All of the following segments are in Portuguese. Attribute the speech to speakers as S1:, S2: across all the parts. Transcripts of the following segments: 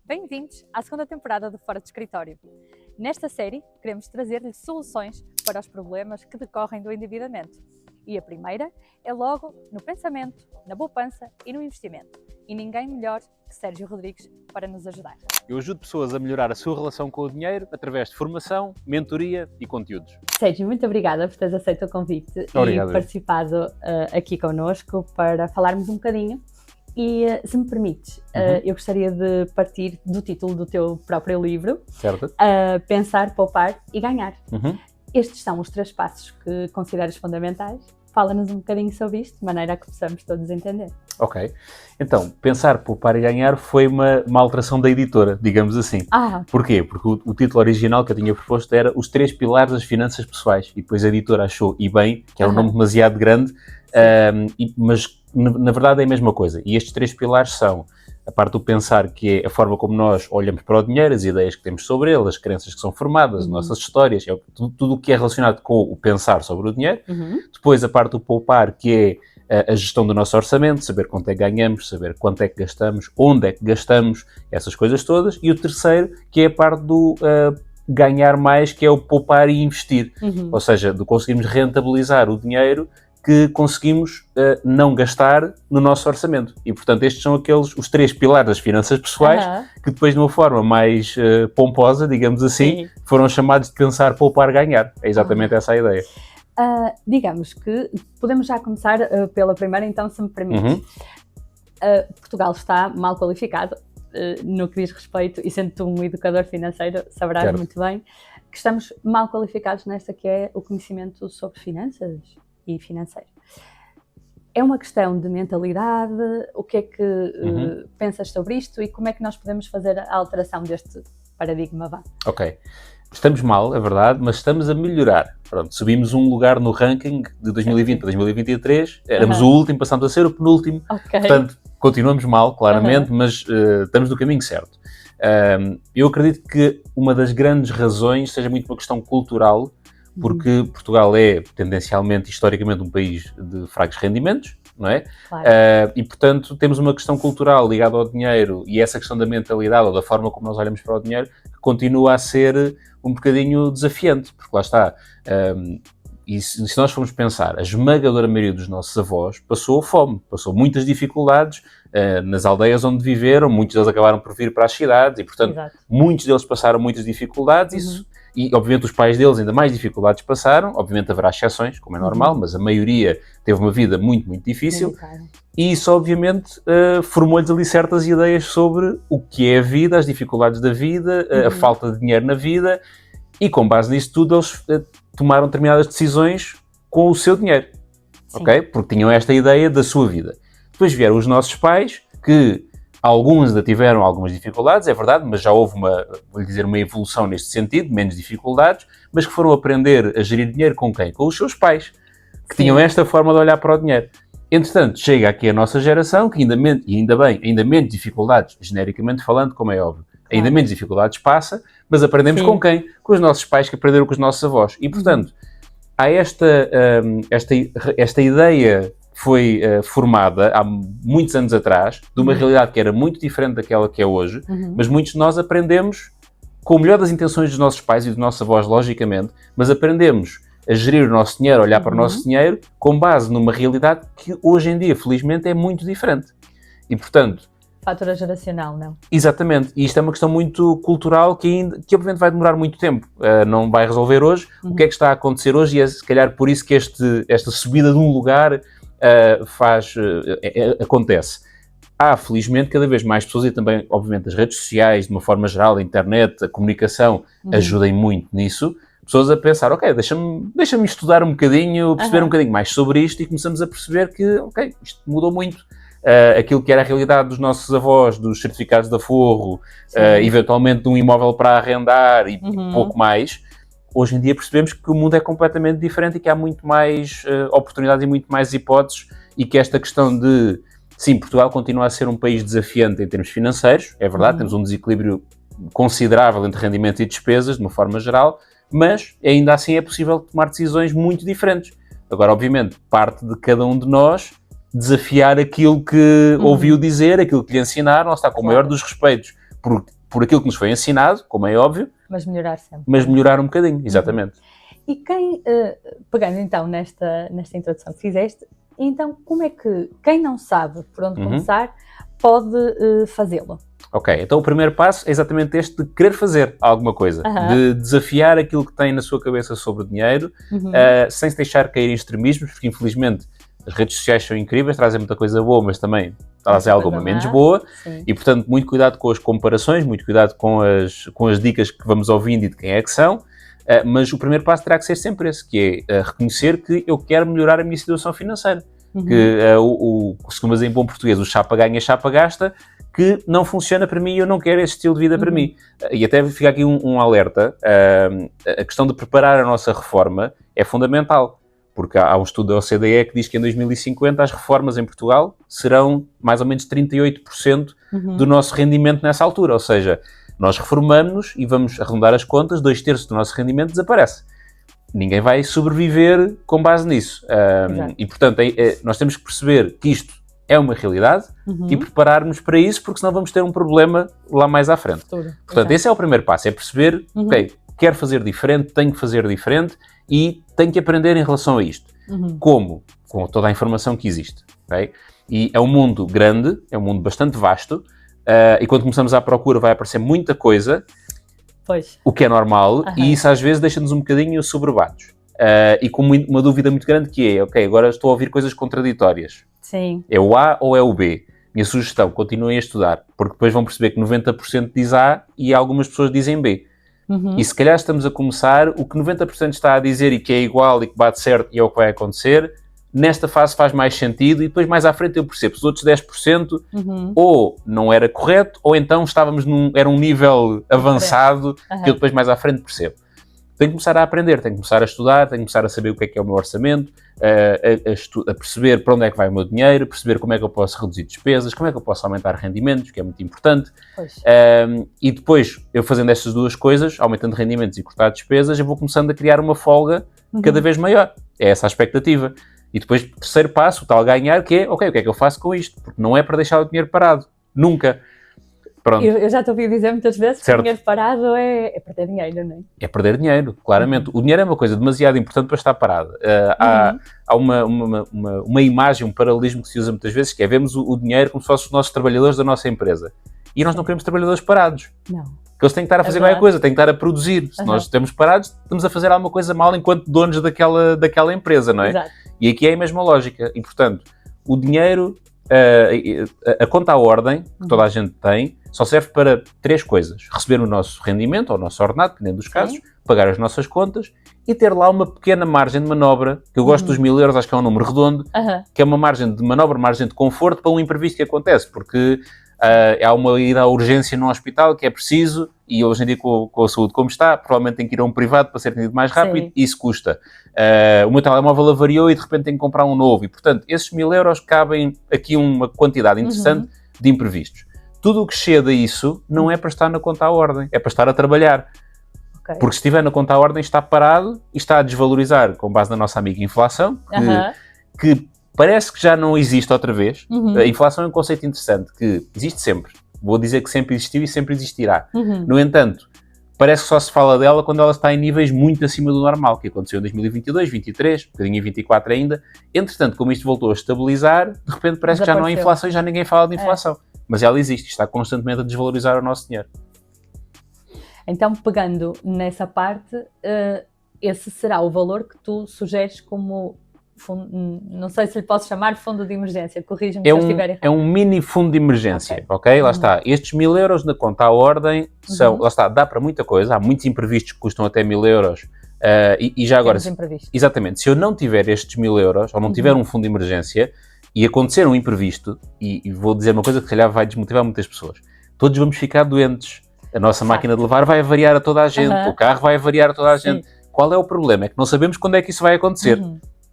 S1: Bem-vindos à segunda temporada do Fora de Escritório. Nesta série, queremos trazer-lhe soluções para os problemas que decorrem do endividamento. E a primeira é logo no pensamento, na poupança e no investimento. E ninguém melhor que Sérgio Rodrigues para nos ajudar.
S2: Eu ajudo pessoas a melhorar a sua relação com o dinheiro através de formação, mentoria e conteúdos.
S1: Sérgio, muito obrigada por teres aceito o convite.
S2: Obrigado.
S1: E participado aqui connosco para falarmos um bocadinho. E, se me permites, eu gostaria de partir do título do teu próprio livro,
S2: Certo?
S1: Pensar, Poupar e Ganhar.
S2: Uhum.
S1: Estes são os 3 passos que consideras fundamentais. Fala-nos um bocadinho sobre isto, de maneira a que possamos todos entender.
S2: Ok. Então, Pensar, Poupar e Ganhar foi uma alteração da editora, digamos assim. Porquê? Porque o título original que eu tinha proposto era Os 3 Pilares das Finanças Pessoais. E depois a editora achou, e bem, que era um nome demasiado grande, mas na verdade é a mesma coisa. E estes 3 pilares são a parte do pensar, que é a forma como nós olhamos para o dinheiro, as ideias que temos sobre ele, as crenças que são formadas, as nossas histórias, tudo o que é relacionado com o pensar sobre o dinheiro. Depois a parte do poupar, que é a gestão do nosso orçamento, saber quanto é que ganhamos, saber quanto é que gastamos, onde é que gastamos, essas coisas todas. E o terceiro, que é a parte do ganhar mais, que é o poupar e investir. Ou seja, de conseguirmos rentabilizar o dinheiro que conseguimos não gastar no nosso orçamento. E, portanto, estes são os 3 pilares das finanças pessoais, que depois, de uma forma mais pomposa, digamos assim, foram chamados de pensar, poupar, ganhar. É exatamente essa a ideia.
S1: Digamos que podemos já começar pela primeira, então, se me permites. Portugal está mal qualificado no que diz respeito, e sendo tu um educador financeiro, saberás muito bem, que estamos mal qualificados nesta que é o conhecimento sobre finanças e financeiro. É uma questão de mentalidade? O que é que pensas sobre isto e como é que nós podemos fazer a alteração deste paradigma?
S2: Ok. Estamos mal, é verdade, mas estamos a melhorar. Pronto, subimos um lugar no ranking de 2020 para 2023, éramos o último, passamos a ser o penúltimo. Portanto, continuamos mal, claramente, mas estamos no caminho certo. Eu acredito que uma das grandes razões seja muito uma questão cultural, porque Portugal é, tendencialmente, historicamente, um país de fracos rendimentos, não é? E, portanto, temos uma questão cultural ligada ao dinheiro e essa questão da mentalidade ou da forma como nós olhamos para o dinheiro que continua a ser um bocadinho desafiante, porque lá está. E se nós formos pensar, a esmagadora maioria dos nossos avós passou fome, passou muitas dificuldades nas aldeias onde viveram, muitos deles acabaram por vir para as cidades e, portanto, muitos deles passaram muitas dificuldades. E, obviamente, os pais deles ainda mais dificuldades passaram. Obviamente, haverá exceções, como é normal, mas a maioria teve uma vida muito, muito difícil. E isso, obviamente, formou-lhes ali certas ideias sobre o que é a vida, as dificuldades da vida, a falta de dinheiro na vida. E, com base nisso tudo, eles tomaram determinadas decisões com o seu dinheiro. Ok? Porque tinham esta ideia da sua vida. Depois vieram os nossos pais, que alguns ainda tiveram algumas dificuldades, é verdade, mas já houve vou-lhe dizer, uma evolução neste sentido, menos dificuldades, mas que foram aprender a gerir dinheiro com quem? Com os seus pais, que tinham esta forma de olhar para o dinheiro. Entretanto, chega aqui a nossa geração, que ainda menos dificuldades, genericamente falando, como é óbvio, ainda menos dificuldades passa, mas aprendemos com quem? Com os nossos pais que aprenderam com os nossos avós. E, portanto, há esta ideia foi formada há muitos anos atrás, de uma realidade que era muito diferente daquela que é hoje, mas muitos de nós aprendemos com o melhor das intenções dos nossos pais e dos nossos avós, logicamente, mas aprendemos a gerir o nosso dinheiro, a olhar para o nosso dinheiro, com base numa realidade que hoje em dia, felizmente, é muito diferente. E, portanto...
S1: Fatura geracional, não?
S2: Exatamente. E isto é uma questão muito cultural que obviamente vai demorar muito tempo. Não vai resolver hoje. O que é que está a acontecer hoje? E é, se calhar, por isso que esta subida de um lugar acontece. Há, felizmente, cada vez mais pessoas e também, obviamente, as redes sociais, de uma forma geral, a internet, a comunicação, ajudem muito nisso. Pessoas a pensar, ok, deixa-me estudar um bocadinho, perceber um bocadinho mais sobre isto e começamos a perceber que, ok, isto mudou muito. Aquilo que era a realidade dos nossos avós, dos certificados de aforro, eventualmente de um imóvel para arrendar e pouco mais. Hoje em dia percebemos que o mundo é completamente diferente e que há muito mais oportunidades e muito mais hipóteses e que esta questão de, sim, Portugal continua a ser um país desafiante em termos financeiros, é verdade, temos um desequilíbrio considerável entre rendimentos e despesas, de uma forma geral, mas ainda assim é possível tomar decisões muito diferentes. Agora, obviamente, parte de cada um de nós desafiar aquilo que ouviu dizer, aquilo que lhe ensinaram, está com o maior dos respeitos por aquilo que nos foi ensinado, como é óbvio.
S1: Mas melhorar sempre.
S2: Mas melhorar um bocadinho, exatamente.
S1: E quem, pegando então nesta introdução que fizeste, então como é que quem não sabe por onde começar pode fazê-lo?
S2: Ok, então o primeiro passo é exatamente este de querer fazer alguma coisa, de desafiar aquilo que tem na sua cabeça sobre o dinheiro, sem se deixar cair em extremismos, porque infelizmente as redes sociais são incríveis, trazem muita coisa boa, mas também trazem alguma menos boa.
S1: Sim.
S2: E portanto muito cuidado com as comparações, muito cuidado com as dicas que vamos ouvindo e de quem é que são, mas o primeiro passo terá que ser sempre esse, que é reconhecer que eu quero melhorar a minha situação financeira, que costuma dizer em bom português, o chapa ganha, chapa gasta, que não funciona para mim e eu não quero esse estilo de vida para mim. E até fica aqui um alerta, a questão de preparar a nossa reforma é fundamental, porque há um estudo da OCDE que diz que em 2050 as reformas em Portugal serão mais ou menos 38% do nosso rendimento nessa altura, ou seja, nós reformamos-nos e vamos arredondar as contas, 2/3 do nosso rendimento desaparece. Ninguém vai sobreviver com base nisso. E portanto nós temos que perceber que isto é uma realidade e prepararmos para isso, porque senão vamos ter um problema lá mais à frente. Portanto, esse é o primeiro passo, é perceber, ok, quero fazer diferente, tenho que fazer diferente e tenho que aprender em relação a isto. Como? Com toda a informação que existe. Okay? E é um mundo grande, é um mundo bastante vasto, e quando começamos à procura vai aparecer muita coisa, o que é normal, e isso às vezes deixa-nos um bocadinho soberbados. E com uma dúvida muito grande que é, ok, agora estou a ouvir coisas contraditórias.
S1: Sim.
S2: É o A ou é o B? Minha sugestão, continuem a estudar, porque depois vão perceber que 90% diz A e algumas pessoas dizem B. E se calhar estamos a começar, o que 90% está a dizer e que é igual e que bate certo e é o que vai acontecer, nesta fase faz mais sentido e depois mais à frente eu percebo, os outros 10% ou não era correto ou então estávamos era um nível avançado que eu depois mais à frente percebo. Tenho que começar a aprender, tenho que começar a estudar, tenho que começar a saber o que é o meu orçamento, a perceber para onde é que vai o meu dinheiro, perceber como é que eu posso reduzir despesas, como é que eu posso aumentar rendimentos, que é muito importante. E depois, eu fazendo estas duas coisas, aumentando rendimentos e cortar despesas, eu vou começando a criar uma folga cada vez maior. É essa a expectativa. E depois, terceiro passo, o tal ganhar, que é, ok, o que é que eu faço com isto? Porque não é para deixar o dinheiro parado. Nunca. Pronto.
S1: Eu já te ouvi dizer muitas vezes que o dinheiro parado é perder dinheiro, não é?
S2: É perder dinheiro, claramente. O dinheiro é uma coisa demasiado importante para estar parado. Há uma imagem, um paralelismo que se usa muitas vezes, que é vemos o dinheiro como se fossem os nossos trabalhadores da nossa empresa. E nós não queremos trabalhadores parados.
S1: Não.
S2: Porque eles têm que estar a fazer qualquer coisa, têm que estar a produzir. Se nós estamos parados, estamos a fazer alguma coisa mal enquanto donos daquela empresa, não é?
S1: Exato.
S2: E aqui é a mesma lógica. E, portanto, o dinheiro, a conta à ordem, que toda a gente tem, só serve para 3 coisas. Receber o nosso rendimento, ou o nosso ordenado, dependendo dos casos, pagar as nossas contas e ter lá uma pequena margem de manobra, que eu gosto dos 1000 euros, acho que é um número redondo, que é uma margem de manobra, margem de conforto para um imprevisto que acontece, porque há uma ida à urgência num hospital que é preciso, e hoje em dia com a saúde como está, provavelmente tem que ir a um privado para ser atendido mais rápido, e isso custa. O meu telemóvel avariou e de repente tenho que comprar um novo, e portanto esses 1000 euros cabem aqui uma quantidade interessante de imprevistos. Tudo o que excede a isso não é para estar na conta à ordem, é para estar a trabalhar. Porque se estiver na conta à ordem está parado e está a desvalorizar, com base na nossa amiga inflação, que parece que já não existe outra vez. A inflação é um conceito interessante, que existe sempre. Vou dizer que sempre existiu e sempre existirá. No entanto, parece que só se fala dela quando ela está em níveis muito acima do normal, que aconteceu em 2022, 2023, um bocadinho em 2024 ainda. Entretanto, como isto voltou a estabilizar, de repente parece que já não há inflação e já ninguém fala de inflação. Mas ela existe, está constantemente a desvalorizar o nosso dinheiro.
S1: Então, pegando nessa parte, esse será o valor que tu sugeres como fundo, não sei se lhe posso chamar fundo de emergência, corrija-me se eu estiver errado.
S2: É um mini fundo de emergência, ok? Lá está, estes 1000 euros na conta à ordem são, lá está, dá para muita coisa, há muitos imprevistos que custam até 1000 euros, e já agora, exatamente, se eu não tiver estes 1000 euros, ou não tiver um fundo de emergência, e acontecer um imprevisto, e vou dizer uma coisa que se calhar vai desmotivar muitas pessoas, todos vamos ficar doentes, a nossa máquina de levar vai avariar a toda a gente, o carro vai avariar a toda a gente. Qual é o problema? É que não sabemos quando é que isso vai acontecer,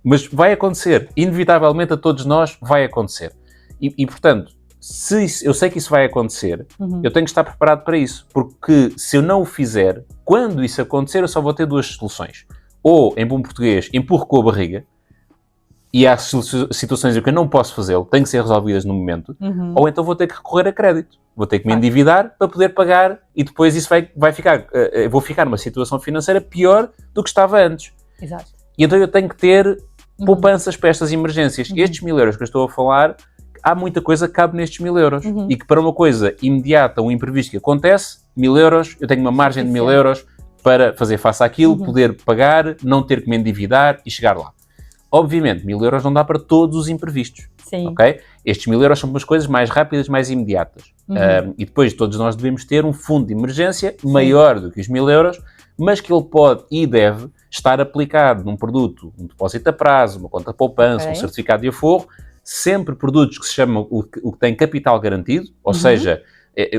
S2: mas vai acontecer, inevitavelmente a todos nós vai acontecer. E portanto, eu sei que isso vai acontecer, eu tenho que estar preparado para isso, porque se eu não o fizer, quando isso acontecer, eu só vou ter 2 soluções. Ou, em bom português, empurro com a barriga, e há situações em que eu não posso fazê-lo, têm que ser resolvidas no momento, ou então vou ter que recorrer a crédito. Vou ter que me endividar para poder pagar e depois isso vai ficar, vou ficar numa situação financeira pior do que estava antes.
S1: Exato.
S2: E então eu tenho que ter poupanças para estas emergências. Estes 1000 euros que eu estou a falar, há muita coisa que cabe nestes 1000 euros. E que para uma coisa imediata, um imprevisto que acontece, 1000 euros, eu tenho uma margem de 1000 euros para fazer face àquilo, poder pagar, não ter que me endividar e chegar lá. Obviamente, 1000 euros não dá para todos os imprevistos.
S1: Sim.
S2: Okay? Estes 1000 euros são umas coisas mais rápidas, mais imediatas. E depois todos nós devemos ter um fundo de emergência maior do que os 1000 euros, mas que ele pode e deve estar aplicado num produto, um depósito a prazo, uma conta poupança, um certificado de aforro, sempre produtos que se chamam o que tem capital garantido, ou seja,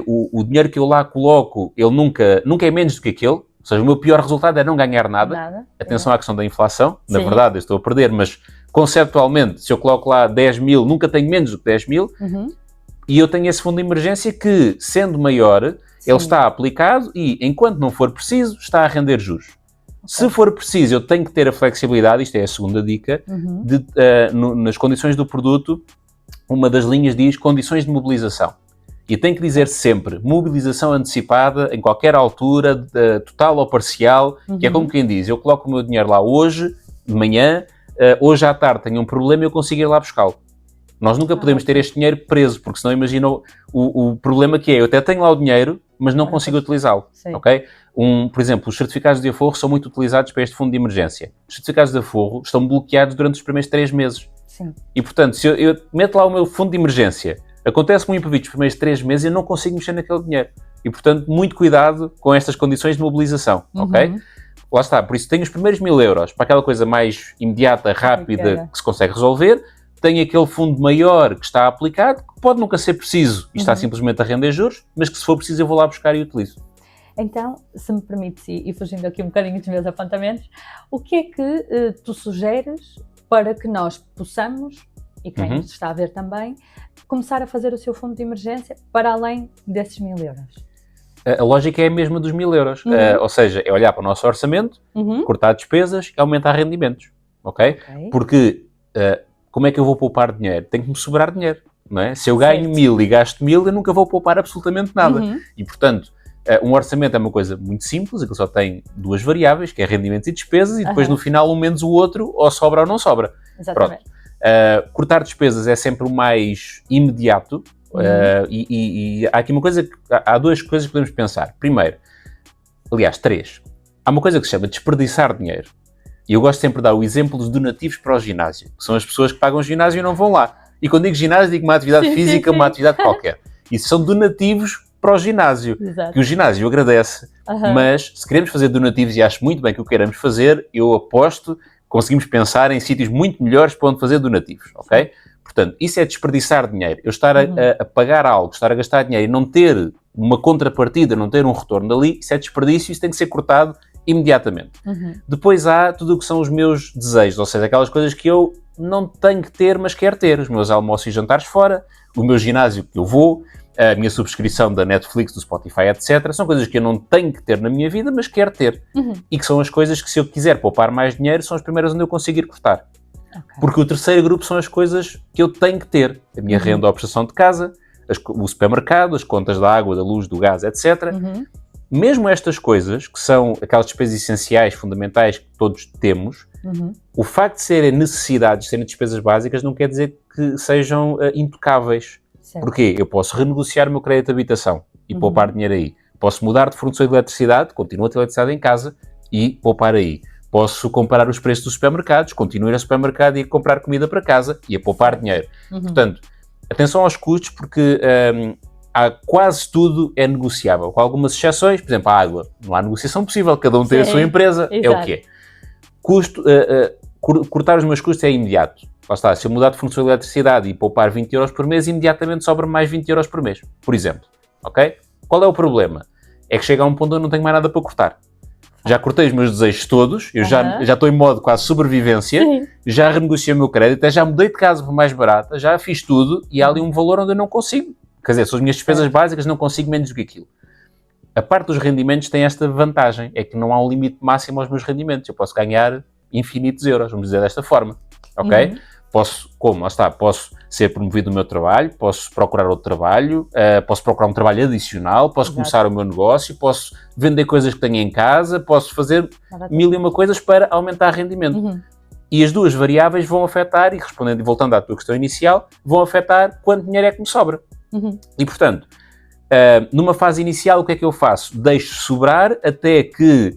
S2: o dinheiro que eu lá coloco, ele nunca é menos do que aquele. Ou seja, o meu pior resultado é não ganhar nada. Atenção à questão da inflação. Na verdade, eu estou a perder, mas conceptualmente, se eu coloco lá 10 mil, nunca tenho menos do que 10 mil. E eu tenho esse fundo de emergência que, sendo maior, ele está aplicado e, enquanto não for preciso, está a render juros. Se for preciso, eu tenho que ter a flexibilidade, isto é a segunda dica, de, nas condições do produto, uma das linhas diz condições de mobilização. E tem que dizer sempre, mobilização antecipada, em qualquer altura, total ou parcial, que é como quem diz, eu coloco o meu dinheiro lá hoje, de manhã, hoje à tarde tenho um problema e eu consigo ir lá buscá-lo. Nós nunca podemos ter este dinheiro preso, porque senão imagina o problema que é, eu até tenho lá o dinheiro, mas não consigo utilizá-lo, ok? Por exemplo, os certificados de aforro são muito utilizados para este fundo de emergência. Os certificados de aforro estão bloqueados durante os primeiros 3 meses.
S1: Sim.
S2: E, portanto, se eu meto lá o meu fundo de emergência, acontece um imprevisto nos primeiros 3 meses e eu não consigo mexer naquele dinheiro. E, portanto, muito cuidado com estas condições de mobilização, ok? Lá está, por isso tenho os primeiros 1000 euros para aquela coisa mais imediata, rápida, que se consegue resolver. Tenho aquele fundo maior que está aplicado, que pode nunca ser preciso e está simplesmente a render juros, mas que se for preciso eu vou lá buscar e utilizo.
S1: Então, se me permites, e fugindo aqui um bocadinho dos meus apontamentos, o que é que tu sugeres para que nós possamos, e quem nos está a ver também, começar a fazer o seu fundo de emergência para além desses 1000 euros?
S2: A lógica é a mesma dos 1000 euros, ou seja, é olhar para o nosso orçamento, cortar despesas e aumentar rendimentos, ok? Porque como é que eu vou poupar dinheiro? Tem que me sobrar dinheiro, não é? Se eu ganho 1000 e gasto 1000, eu nunca vou poupar absolutamente nada. E, portanto, um orçamento é uma coisa muito simples, aquilo só tem 2 variáveis, que é rendimentos e despesas, e depois no final um menos o outro, ou sobra ou não sobra.
S1: Exatamente.
S2: Cortar despesas é sempre o mais imediato, e há aqui uma coisa, há 2 coisas que podemos pensar. Primeiro, aliás, 3. Há uma coisa que se chama desperdiçar dinheiro. E eu gosto sempre de dar o exemplo dos donativos para o ginásio, que são as pessoas que pagam o ginásio e não vão lá. E quando digo ginásio, digo uma atividade física, uma atividade qualquer. Isso são donativos para o ginásio, que o ginásio agradece. Mas se queremos fazer donativos, e acho muito bem que o queiramos fazer, eu aposto que conseguimos pensar em sítios muito melhores para onde fazer donativos, ok? Portanto, isso é desperdiçar dinheiro. Eu estar a pagar algo, estar a gastar dinheiro e não ter uma contrapartida, não ter um retorno dali, isso é desperdício, isso tem que ser cortado imediatamente. Depois há tudo o que são os meus desejos, ou seja, aquelas coisas que eu não tenho que ter, mas quero ter. Os meus almoços e jantares fora, o meu ginásio que eu vou, a minha subscrição da Netflix, do Spotify, etc. São coisas que eu não tenho que ter na minha vida, mas quero ter. E que são as coisas que, se eu quiser poupar mais dinheiro, são as primeiras onde eu consigo ir cortar. Porque o terceiro grupo são as coisas que eu tenho que ter. A minha renda, a prestação de casa, o supermercado, as contas da água, da luz, do gás, etc. Mesmo estas coisas, que são aquelas despesas essenciais, fundamentais, que todos temos, o facto de serem necessidades, de serem despesas básicas, não quer dizer que sejam intocáveis. Porquê? Eu posso renegociar o meu crédito de habitação e poupar dinheiro aí. Posso mudar de fornecedor de eletricidade, continuo a ter eletricidade em casa e poupar aí. Posso comparar os preços dos supermercados, continuo a ir ao supermercado e a comprar comida para casa e a poupar dinheiro. Portanto, atenção aos custos, porque quase tudo é negociável, com algumas exceções. Por exemplo, a água. Não há negociação possível, cada um tem a sua empresa, é o que é. Cortar os meus custos é imediato. Lá está, se eu mudar de fornecedor de eletricidade e poupar 20 euros por mês, imediatamente sobra mais 20 euros por mês, por exemplo. Ok? Qual é o problema? É que chega a um ponto onde eu não tenho mais nada para cortar. Já cortei os meus desejos todos, eu já estou em modo quase sobrevivência, já renegociei o meu crédito, até já mudei de casa para mais barata, já fiz tudo e há ali um valor onde eu não consigo. Quer dizer, são as minhas despesas básicas, não consigo menos do que aquilo. A parte dos rendimentos tem esta vantagem, é que não há um limite máximo aos meus rendimentos. Eu posso ganhar infinitos euros, vamos dizer desta forma, ok? Posso, como? Lá está, posso ser promovido no meu trabalho, posso procurar outro trabalho, posso procurar um trabalho adicional, posso começar o meu negócio, posso vender coisas que tenho em casa, posso fazer mil e uma coisas para aumentar rendimento. E as duas variáveis vão afetar, e respondendo e voltando à tua questão inicial, vão afetar quanto dinheiro é que me sobra. E, portanto, numa fase inicial, o que é que eu faço? Deixo sobrar até que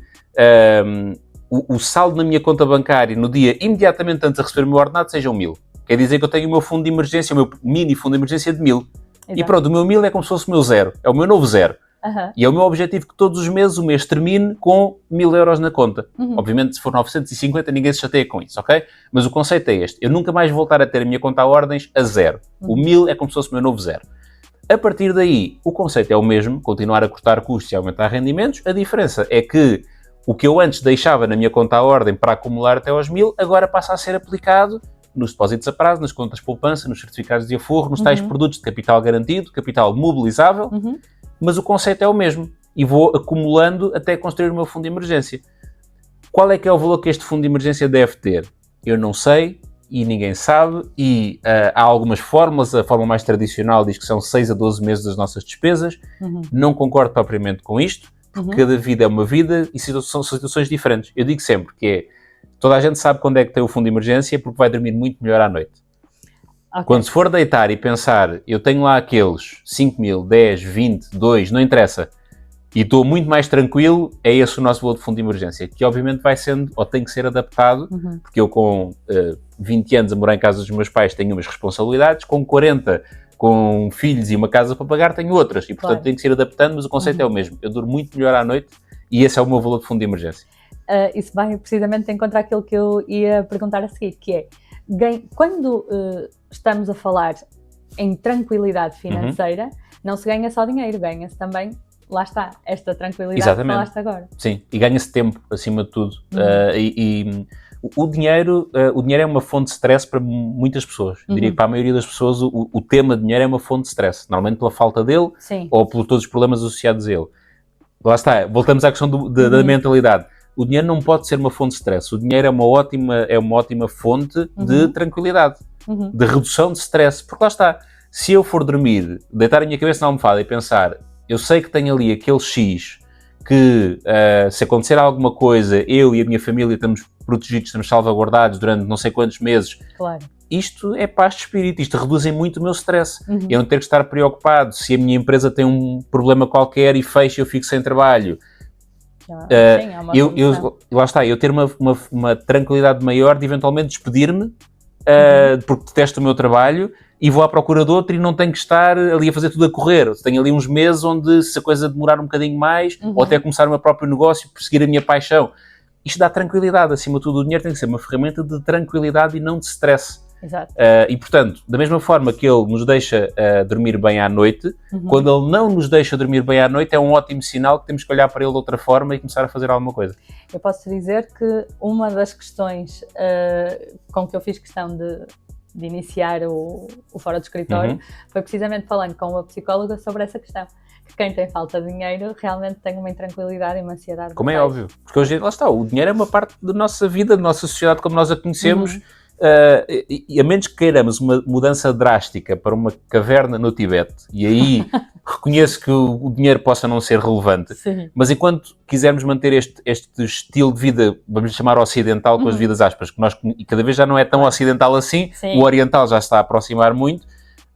S2: o saldo na minha conta bancária no dia imediatamente antes de receber o meu ordenado sejam 1000. Quer dizer que eu tenho o meu fundo de emergência, o meu mini fundo de emergência de 1000. E pronto, o meu 1000 é como se fosse o meu zero. É o meu novo zero. E é o meu objetivo que todos os meses o mês termine com 1000 euros na conta. Obviamente, se for 950, ninguém se chateia com isso, ok? Mas o conceito é este. Eu nunca mais voltar a ter a minha conta a ordens a zero. O 1000 é como se fosse o meu novo zero. A partir daí, o conceito é o mesmo, continuar a cortar custos e aumentar rendimentos. A diferença é que o que eu antes deixava na minha conta à ordem para acumular até aos 1000, agora passa a ser aplicado nos depósitos a prazo, nas contas de poupança, nos certificados de aforro, nos tais produtos de capital garantido, capital mobilizável, mas o conceito é o mesmo. E vou acumulando até construir o meu fundo de emergência. Qual é que é o valor que este fundo de emergência deve ter? Eu não sei e ninguém sabe, e há algumas fórmulas. A fórmula mais tradicional diz que são 6 a 12 meses das nossas despesas. Não concordo propriamente com isto, porque cada vida é uma vida e são situações diferentes. Eu digo sempre que é, toda a gente sabe quando é que tem o fundo de emergência porque vai dormir muito melhor à noite. Quando se for deitar e pensar, eu tenho lá aqueles 5.000, 10, 20, 2, não interessa, e estou muito mais tranquilo, é esse o nosso valor de fundo de emergência, que obviamente vai sendo, ou tem que ser adaptado, porque eu com 20 anos a morar em casa dos meus pais tenho umas responsabilidades, com 40, com filhos e uma casa para pagar, tenho outras, e portanto tenho que ser adaptando, mas o conceito é o mesmo. Eu durmo muito melhor à noite e esse é o meu valor de fundo de emergência.
S1: Isso vai precisamente encontrar aquilo que eu ia perguntar a seguir, que é, quando estamos a falar em tranquilidade financeira, não se ganha só dinheiro, ganha-se também, lá está, esta tranquilidade que falaste agora.
S2: Sim, e ganha-se tempo, acima de tudo. O dinheiro é uma fonte de stress para muitas pessoas. Diria que para a maioria das pessoas o tema dinheiro é uma fonte de stress, normalmente pela falta dele ou por todos os problemas associados a ele. Lá está, voltamos à questão da mentalidade. O dinheiro não pode ser uma fonte de stress. O dinheiro é uma ótima fonte de tranquilidade, de redução de stress. Porque lá está, se eu for dormir, deitar a minha cabeça na almofada e pensar, eu sei que tenho ali aquele X que, se acontecer alguma coisa, eu e a minha família estamos protegidos, estamos salvaguardados durante não sei quantos meses.
S1: Claro.
S2: Isto é paz de espírito, isto reduz muito o meu stress. Eu não ter que estar preocupado se a minha empresa tem um problema qualquer e fecha e eu fico sem trabalho. Lá está, eu ter uma tranquilidade maior de eventualmente despedir-me porque detesto o meu trabalho e vou à procura de outro e não tenho que estar ali a fazer tudo a correr. Tenho ali uns meses onde, se a coisa demorar um bocadinho mais, ou até começar o meu próprio negócio, perseguir a minha paixão. Isto dá tranquilidade, acima de tudo. O dinheiro tem que ser uma ferramenta de tranquilidade e não de stress.
S1: Exato.
S2: E, portanto, da mesma forma que ele nos deixa dormir bem à noite, quando ele não nos deixa dormir bem à noite, é um ótimo sinal que temos que olhar para ele de outra forma e começar a fazer alguma coisa.
S1: Eu posso dizer que uma das questões com que eu fiz questão de iniciar o Fora do Escritório foi precisamente falando com uma psicóloga sobre essa questão. Que quem tem falta de dinheiro realmente tem uma intranquilidade e uma ansiedade.
S2: Como é óbvio. Porque hoje, lá está, o dinheiro é uma parte da nossa vida, da nossa sociedade como nós a conhecemos. E a menos que queiramos uma mudança drástica para uma caverna no Tibete, e aí reconheço que o dinheiro possa não ser relevante, mas enquanto quisermos manter este estilo de vida, vamos chamar ocidental, com as vidas aspas, que nós, e cada vez já não é tão ocidental assim, o oriental já se está a aproximar muito,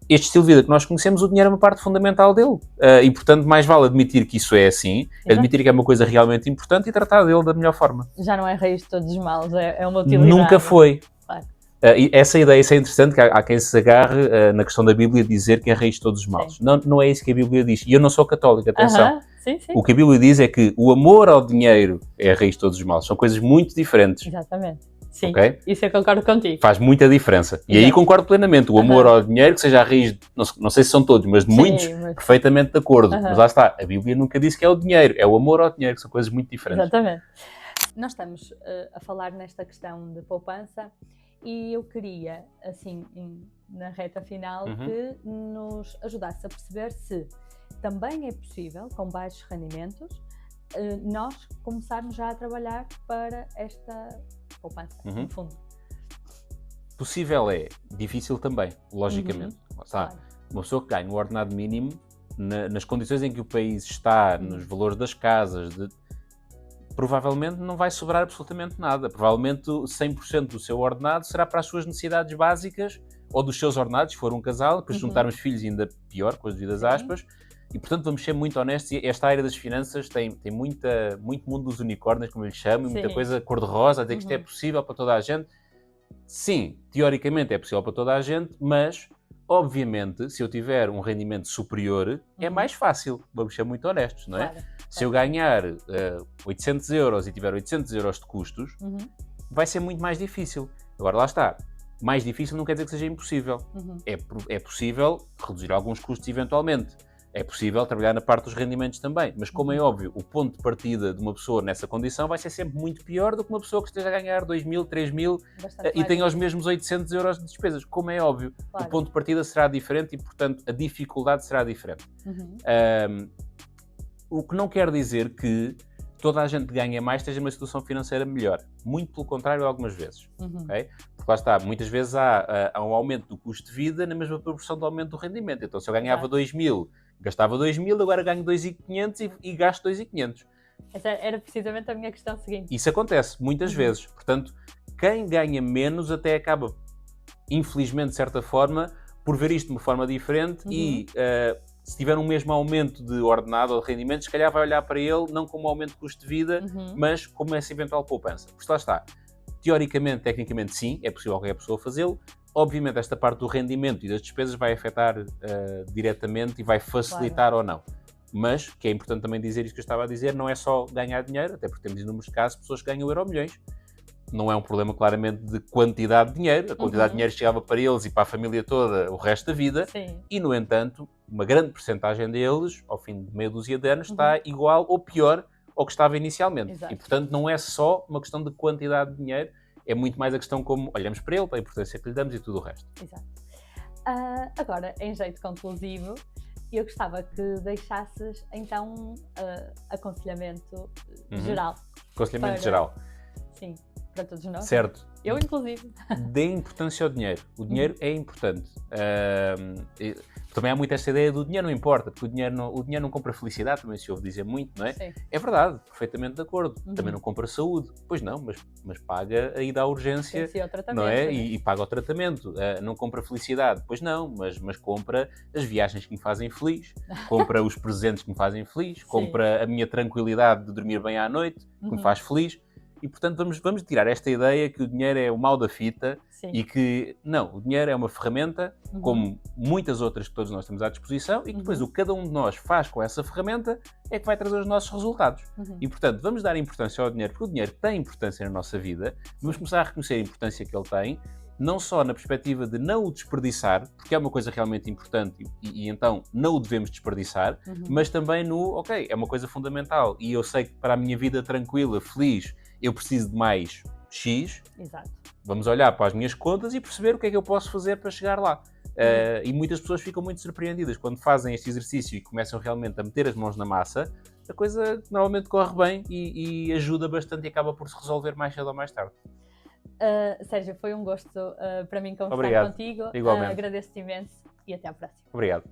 S2: este estilo de vida que nós conhecemos, o dinheiro é uma parte fundamental dele. E, portanto, mais vale admitir que isso é assim, admitir que é uma coisa realmente importante e tratar dele da melhor forma.
S1: Já não é raiz de todos os males, é uma utilidade.
S2: Nunca foi. Claro. E essa ideia, isso é interessante, que há quem se agarre na questão da Bíblia dizer que é raiz de todos os males. Não é isso que a Bíblia diz. E eu não sou católico, atenção.
S1: Sim.
S2: O que a Bíblia diz é que o amor ao dinheiro é a raiz de todos os males. São coisas muito diferentes.
S1: Exatamente. Sim,
S2: okay?
S1: Isso eu concordo contigo.
S2: Faz muita diferença. E aí concordo plenamente. O amor ao dinheiro, que seja a raiz, não sei se são todos, mas de muitos, perfeitamente de acordo. Mas lá está, a Bíblia nunca disse que é o dinheiro, é o amor ao dinheiro, que são coisas muito diferentes.
S1: Exatamente. Nós estamos a falar nesta questão de poupança e eu queria, assim, na reta final, que nos ajudasse a perceber se também é possível, com baixos rendimentos, nós começarmos já a trabalhar para esta poupança, no fundo.
S2: Possível é, difícil também, logicamente.
S1: Claro.
S2: Uma pessoa que ganha o ordenado mínimo, nas condições em que o país está, nos valores das casas, provavelmente não vai sobrar absolutamente nada. Provavelmente 100% do seu ordenado será para as suas necessidades básicas ou dos seus ordenados, se for um casal, depois juntarmos filhos ainda pior, com as devidas aspas. E, portanto, vamos ser muito honestos, esta área das finanças tem muito mundo dos unicórnios, como eu lhe chamo, e muita coisa cor-de-rosa, a dizer que isto é possível para toda a gente. Sim, teoricamente é possível para toda a gente, mas, obviamente, se eu tiver um rendimento superior, é mais fácil, vamos ser muito honestos, não é?
S1: Claro.
S2: Se eu ganhar 800 euros e tiver 800 euros de custos, vai ser muito mais difícil. Agora, lá está. Mais difícil não quer dizer que seja impossível. É possível reduzir alguns custos eventualmente. É possível trabalhar na parte dos rendimentos também. Mas, como é óbvio, o ponto de partida de uma pessoa nessa condição vai ser sempre muito pior do que uma pessoa que esteja a ganhar 2.000, 3.000 e tenha os mesmos 800 euros de despesas. Como é óbvio, o ponto de partida será diferente e, portanto, a dificuldade será diferente. O que não quer dizer que toda a gente que ganha mais esteja numa situação financeira melhor. Muito pelo contrário, algumas vezes. Okay? Porque lá está, muitas vezes há um aumento do custo de vida na mesma proporção do aumento do rendimento. Então, se eu ganhava 2.000, gastava 2.000, agora ganho 2.500 e gasto 2.500.
S1: Essa era precisamente a minha questão seguinte.
S2: Isso acontece muitas vezes. Portanto, quem ganha menos até acaba, infelizmente, de certa forma, por ver isto de uma forma diferente e... se tiver um mesmo aumento de ordenado ou de rendimento, se calhar vai olhar para ele não como um aumento de custo de vida, mas como essa eventual poupança. Porque lá está. Teoricamente, tecnicamente, sim, é possível qualquer pessoa fazê-lo. Obviamente, esta parte do rendimento e das despesas vai afetar diretamente e vai facilitar ou não. Mas, que é importante também dizer isto que eu estava a dizer, não é só ganhar dinheiro, até porque temos inúmeros casos de pessoas que ganham euro-milhões. Não é um problema, claramente, de quantidade de dinheiro. A quantidade de dinheiro chegava para eles e para a família toda o resto da vida.
S1: Sim.
S2: E, no entanto, uma grande percentagem deles, ao fim de meia dúzia de anos, está igual ou pior ao que estava inicialmente.
S1: Exato.
S2: E, portanto, não é só uma questão de quantidade de dinheiro, é muito mais a questão como olhamos para ele, para a importância que lhe damos e tudo o resto.
S1: Exato. Agora, em jeito conclusivo, eu gostava que deixasses, então, aconselhamento geral.
S2: Aconselhamento geral.
S1: Sim. Para todos nós.
S2: Certo.
S1: Eu, inclusive.
S2: Dê importância ao dinheiro. O dinheiro é importante. Também há muito esta ideia do dinheiro não importa, porque o dinheiro não compra felicidade, também se ouve dizer muito, não é?
S1: Sim.
S2: É verdade, perfeitamente de acordo. Também não compra saúde. Pois não, mas paga a ida à urgência,
S1: Sim, o tratamento,
S2: não é?
S1: Né?
S2: E paga o tratamento. Não compra felicidade. Pois não, mas compra as viagens que me fazem feliz, compra os presentes que me fazem feliz, compra a minha tranquilidade de dormir bem à noite, que me faz feliz. E, portanto, vamos tirar esta ideia que o dinheiro é o mal da fita. Sim. E que, não, o dinheiro é uma ferramenta, como muitas outras que todos nós temos à disposição, e que depois o que cada um de nós faz com essa ferramenta é que vai trazer os nossos resultados. E, portanto, vamos dar importância ao dinheiro, porque o dinheiro tem importância na nossa vida, vamos começar a reconhecer a importância que ele tem, não só na perspectiva de não o desperdiçar, porque é uma coisa realmente importante e então não o devemos desperdiçar, mas também é uma coisa fundamental e eu sei que para a minha vida tranquila, feliz, eu preciso de mais X.
S1: Exato.
S2: Vamos olhar para as minhas contas e perceber o que é que eu posso fazer para chegar lá. E muitas pessoas ficam muito surpreendidas quando fazem este exercício e começam realmente a meter as mãos na massa. A coisa normalmente corre bem e ajuda bastante e acaba por se resolver mais cedo ou mais tarde.
S1: Sérgio, foi um gosto para mim conversar
S2: Obrigado.
S1: contigo.
S2: Igualmente.
S1: Agradeço-te imenso e até à próxima.
S2: Obrigado.